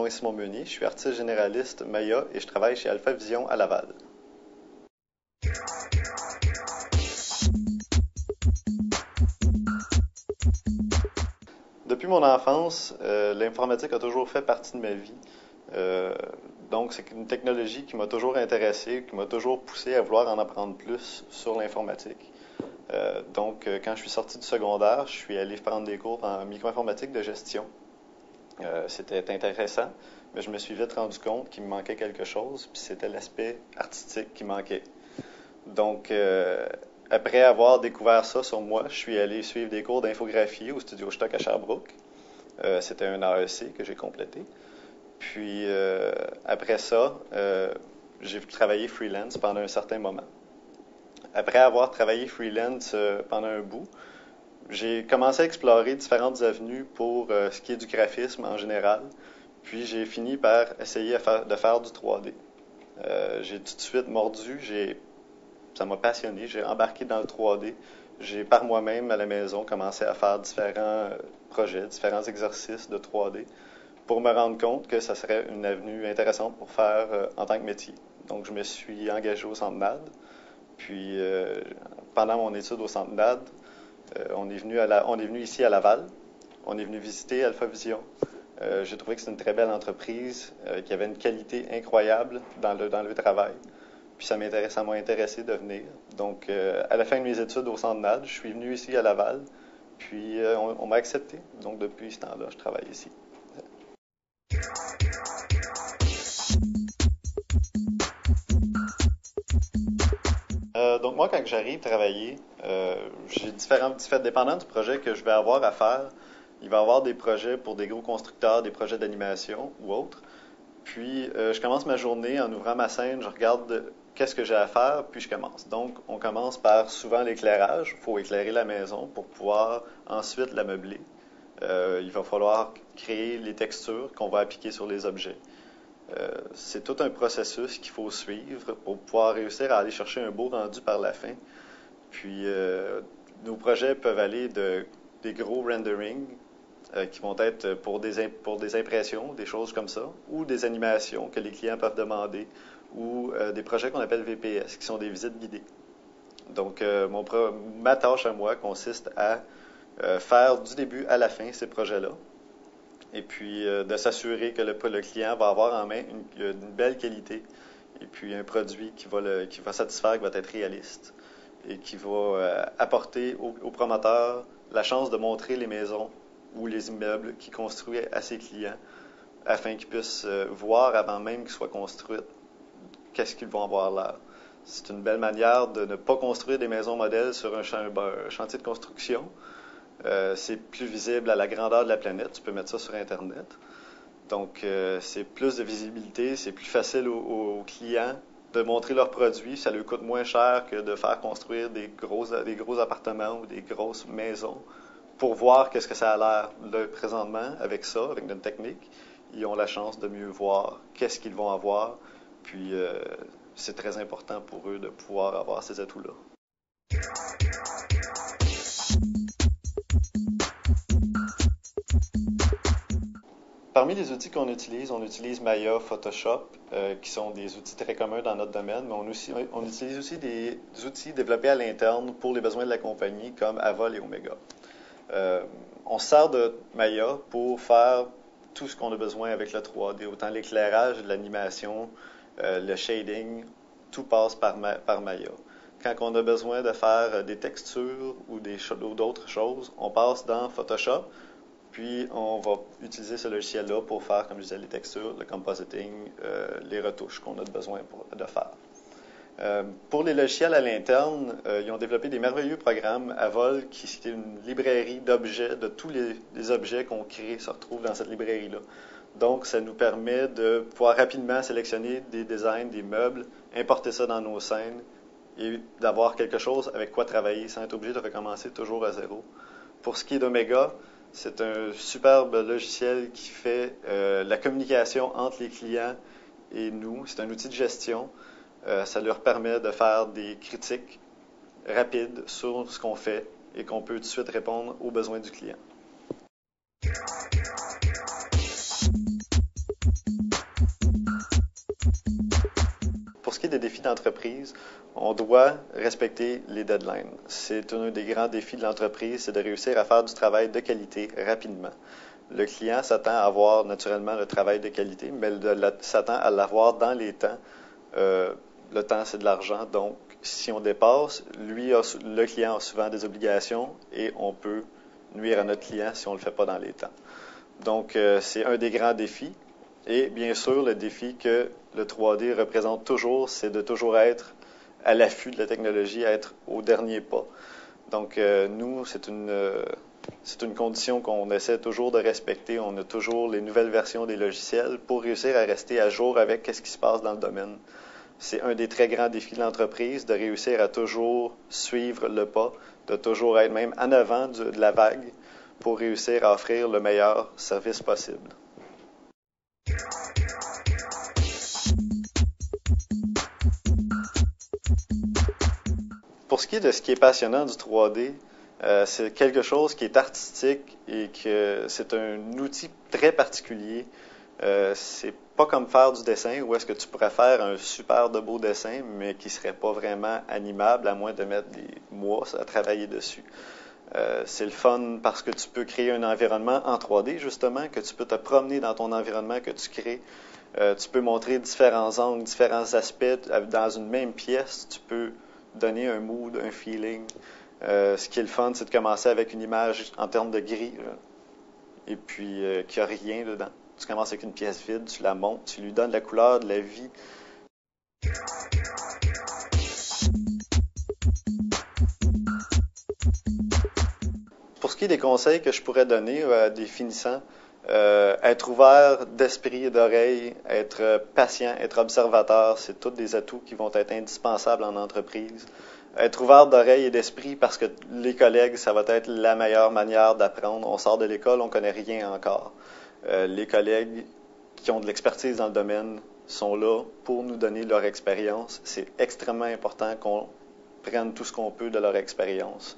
est Simon Meunier, je suis artiste généraliste Maya et je travaille chez Alpha Vision à Laval. Depuis mon enfance, l'informatique a toujours fait partie de ma vie. Euh, donc, c'est une technologie qui m'a toujours intéressé, qui m'a toujours poussé à vouloir en apprendre plus sur l'informatique. Quand je suis sorti du secondaire, je suis allé prendre des cours en micro-informatique de gestion. C'était intéressant, mais je me suis vite rendu compte qu'il me manquait quelque chose, puis c'était l'aspect artistique qui manquait. Donc, après avoir découvert ça sur moi, je suis allé suivre des cours d'infographie au Studio Stock à Sherbrooke. C'était un AEC que j'ai complété. Puis, après ça, j'ai travaillé freelance pendant un certain moment. Après avoir travaillé freelance pendant un bout, j'ai commencé à explorer différentes avenues pour ce qui est du graphisme en général. Puis j'ai fini par essayer de faire du 3D. J'ai tout de suite mordu, ça m'a passionné, j'ai embarqué dans le 3D. J'ai par moi-même à la maison commencé à faire différents projets, différents exercices de 3D pour me rendre compte que ça serait une avenue intéressante pour faire en tant que métier. Donc je me suis engagé au Centre NAD. Puis pendant mon étude au Centre NAD, on est venu ici à Laval. On est venu visiter Alpha Vision. J'ai trouvé que c'était une très belle entreprise qui avait une qualité incroyable dans le travail. Puis ça m'a intéressé de venir. Donc, à la fin de mes études au Centre NAD, je suis venu ici à Laval. Puis on m'a accepté. Donc, depuis ce temps-là, je travaille ici. Donc moi, quand j'arrive travailler, j'ai dépendant du projet que je vais avoir à faire, il va y avoir des projets pour des gros constructeurs, des projets d'animation ou autres. Puis, je commence ma journée en ouvrant ma scène, je regarde qu'est-ce que j'ai à faire, puis je commence. Donc, on commence par souvent l'éclairage. Il faut éclairer la maison pour pouvoir ensuite la meubler. Il va falloir créer les textures qu'on va appliquer sur les objets. C'est tout un processus qu'il faut suivre pour pouvoir réussir à aller chercher un beau rendu par la fin. Puis, nos projets peuvent aller des gros renderings qui vont être pour des impressions, des choses comme ça, ou des animations que les clients peuvent demander, ou des projets qu'on appelle VPS, qui sont des visites guidées. Donc, ma tâche à moi consiste à faire du début à la fin ces projets-là, et puis de s'assurer que le client va avoir en main une belle qualité, et puis un produit qui va satisfaire, qui va être réaliste, et qui va apporter au promoteur la chance de montrer les maisons ou les immeubles qu'il construit à ses clients, afin qu'ils puissent voir avant même qu'ils soient construits qu'est-ce qu'ils vont avoir l'air. C'est une belle manière de ne pas construire des maisons modèles sur un chantier de construction. C'est plus visible à la grandeur de la planète. Tu peux mettre ça sur Internet. Donc, c'est plus de visibilité. C'est plus facile aux clients de montrer leurs produits. Ça leur coûte moins cher que de faire construire des gros appartements ou des grosses maisons pour voir qu'est-ce que ça a l'air là, présentement avec ça, avec notre technique. Ils ont la chance de mieux voir qu'est-ce qu'ils vont avoir. Puis, c'est très important pour eux de pouvoir avoir ces atouts-là. Parmi les outils qu'on utilise, on utilise Maya, Photoshop, qui sont des outils très communs dans notre domaine, mais on utilise aussi des outils développés à l'interne pour les besoins de la compagnie, comme Avol et Omega. On se sert de Maya pour faire tout ce qu'on a besoin avec le 3D, autant l'éclairage, l'animation, le shading, tout passe par Maya. Quand on a besoin de faire des textures ou d'autres choses, on passe dans Photoshop, puis on va utiliser ce logiciel-là pour faire, comme je disais, les textures, le compositing, les retouches qu'on a besoin de faire. Pour les logiciels à l'interne, ils ont développé des merveilleux programmes. Avol, qui est une librairie d'objets, de tous les objets qu'on crée se retrouvent dans cette librairie-là. Donc, ça nous permet de pouvoir rapidement sélectionner des designs, des meubles, importer ça dans nos scènes et d'avoir quelque chose avec quoi travailler sans être obligé de recommencer toujours à zéro. Pour ce qui est d'Omega, c'est un superbe logiciel qui fait la communication entre les clients et nous. C'est un outil de gestion. Ça leur permet de faire des critiques rapides sur ce qu'on fait et qu'on peut tout de suite répondre aux besoins du client. Pour ce qui est des défis d'entreprise, on doit respecter les deadlines. C'est un des grands défis de l'entreprise, c'est de réussir à faire du travail de qualité rapidement. Le client s'attend à avoir naturellement le travail de qualité, mais s'attend à l'avoir dans les temps. Le temps, c'est de l'argent, donc si on dépasse, le client a souvent des obligations et on peut nuire à notre client si on ne le fait pas dans les temps. Donc, c'est un des grands défis. Et bien sûr, le défi que le 3D représente toujours, c'est de toujours être à l'affût de la technologie, à être au dernier pas. Donc, nous, c'est une condition qu'on essaie toujours de respecter. On a toujours les nouvelles versions des logiciels pour réussir à rester à jour avec ce qui se passe dans le domaine. C'est un des très grands défis de l'entreprise, de réussir à toujours suivre le pas, de toujours être même en avant de la vague pour réussir à offrir le meilleur service possible. Pour ce qui est passionnant du 3D, c'est quelque chose qui est artistique et que c'est un outil très particulier. C'est pas comme faire du dessin où est-ce que tu pourrais faire un super de beau dessin, mais qui serait pas vraiment animable à moins de mettre des mois à travailler dessus. C'est le fun parce que tu peux créer un environnement en 3D, justement, que tu peux te promener dans ton environnement que tu crées. Tu peux montrer différents angles, différents aspects dans une même pièce. Tu peux donner un mood, un feeling. Ce qui est le fun, c'est de commencer avec une image en termes de gris, là, et puis qu'il n'y a rien dedans. Tu commences avec une pièce vide, tu la montes, tu lui donnes de la couleur, de la vie. Pour ce qui est des conseils que je pourrais donner à des finissants, être ouvert d'esprit et d'oreille, être patient, être observateur, c'est tous des atouts qui vont être indispensables en entreprise. Être ouvert d'oreille et d'esprit parce que les collègues, ça va être la meilleure manière d'apprendre. On sort de l'école, on connaît rien encore. Les collègues qui ont de l'expertise dans le domaine sont là pour nous donner leur expérience. C'est extrêmement important qu'on prenne tout ce qu'on peut de leur expérience.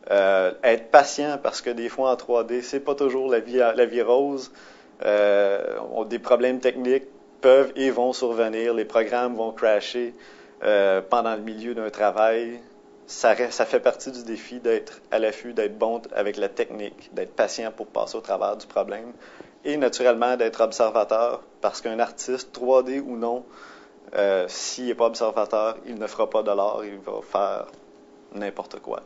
Être patient parce que des fois en 3D, c'est pas toujours la vie rose. Des problèmes techniques peuvent et vont survenir. Les programmes vont crasher pendant le milieu d'un travail. Ça fait partie du défi d'être à l'affût, d'être bon avec la technique, d'être patient pour passer au travers du problème. Et naturellement, d'être observateur parce qu'un artiste, 3D ou non, s'il n'est pas observateur, il ne fera pas de l'art, il va faire n'importe quoi.